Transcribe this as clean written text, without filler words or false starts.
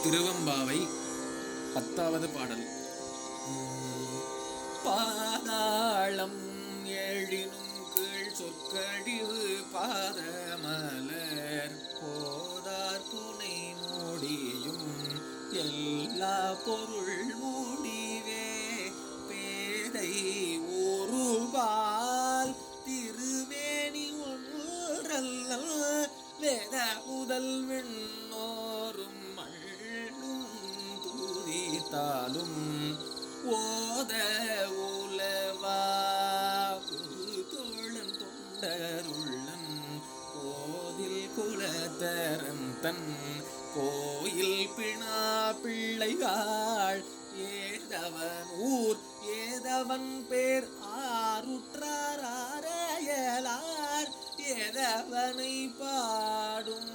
திருவம்பாவை 10வது பாடல். பாதாளம் எழினும் கீழ் சொற்கடிவு பாதமலர் போதார் புனை மூடியும் எல்லா பொருள் மூடிவே பேதை ஒருபால் திருவேணி ஒன்றல்ல வேத முதல் விண்ணோரும் மண்ணும் துதித்தாலும் ஓத உலவா தோழன் தொண்டருள்ளன் கோதில் குலத்தரன் தன் கோயில் பிணா பிள்ளைகாள் ஏதவன் ஊர் ஏதவன் பேர் ஆருற்றார் ஆரையலார் ஏதவனை பாடும்